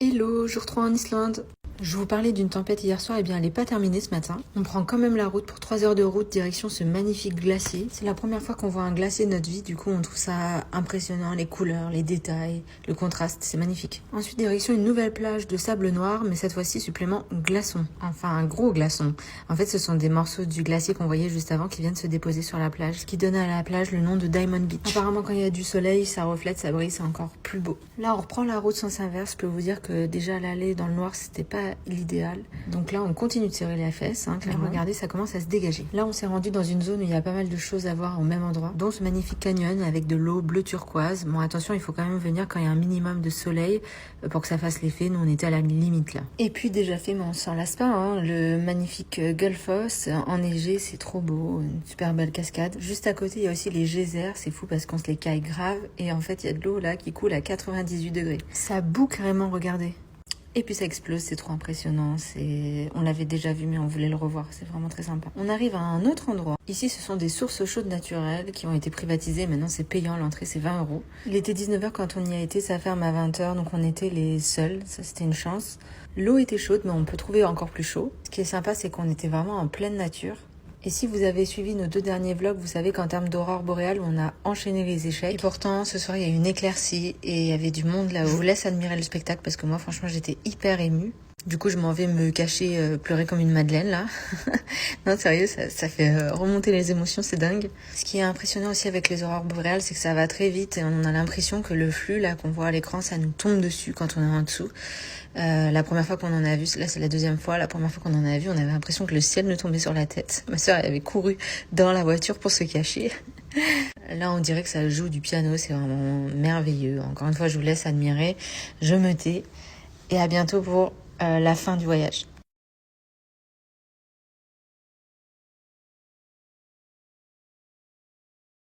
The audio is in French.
Hello, jour 3 en Islande. Je vous parlais d'une tempête hier soir, et bien elle n'est pas terminée ce matin. On prend quand même la route pour 3 heures de route direction ce magnifique glacier. C'est la première fois qu'on voit un glacier de notre vie, du coup on trouve ça impressionnant, les couleurs, les détails, le contraste, c'est magnifique. Ensuite direction une nouvelle plage de sable noir, mais cette fois-ci supplément glaçon. Enfin un gros glaçon. En fait ce sont des morceaux du glacier qu'on voyait juste avant qui viennent se déposer sur la plage, ce qui donne à la plage le nom de Diamond Beach. Apparemment quand il y a du soleil, ça reflète, ça brille, c'est encore plus beau. Là on reprend la route sens inverse, je peux vous dire que déjà l'aller dans le noir c'était pas l'idéal. Donc là on continue de serrer les fesses, clairement. Regardez, ça commence à se dégager. Là on s'est rendu dans une zone où il y a pas mal de choses à voir au même endroit, dont ce magnifique canyon avec de l'eau bleu turquoise. Bon attention, il faut quand même venir quand il y a un minimum de soleil pour que ça fasse l'effet. Nous on était à la limite là. Et puis déjà fait, mais on s'en lasse pas, le magnifique Gullfoss enneigé, c'est trop beau, une super belle cascade. Juste à côté il y a aussi les geysers, c'est fou parce qu'on se les caille grave et en fait il y a de l'eau là qui coule à 98 degrés. Ça bout carrément, regardez. Et puis ça explose, c'est trop impressionnant. On l'avait déjà vu mais on voulait le revoir, c'est vraiment très sympa. On arrive à un autre endroit. Ici ce sont des sources chaudes naturelles qui ont été privatisées. Maintenant c'est payant, l'entrée c'est 20 €. Il était 19h quand on y a été, ça ferme à 20h, donc on était les seuls, ça c'était une chance. L'eau était chaude mais on peut trouver encore plus chaud. Ce qui est sympa c'est qu'on était vraiment en pleine nature. Et si vous avez suivi nos 2 derniers vlogs, vous savez qu'en termes d'aurore boréale, on a enchaîné les échecs. Et pourtant, ce soir, il y a eu une éclaircie et il y avait du monde là-haut. Je vous laisse admirer le spectacle parce que moi, franchement, j'étais hyper émue. Du coup, je m'en vais me cacher, pleurer comme une madeleine, là. Non, sérieux, ça fait remonter les émotions, c'est dingue. Ce qui est impressionnant aussi avec les aurores boréales, c'est que ça va très vite et on a l'impression que le flux, là, qu'on voit à l'écran, ça nous tombe dessus quand on est en dessous. La première fois qu'on en a vu, là c'est la deuxième fois, la première fois qu'on en a vu, on avait l'impression que le ciel nous tombait sur la tête. Ma sœur, elle avait couru dans la voiture pour se cacher. Là, on dirait que ça joue du piano, c'est vraiment merveilleux. Encore une fois, je vous laisse admirer. Je me tais et à bientôt pour la fin du voyage.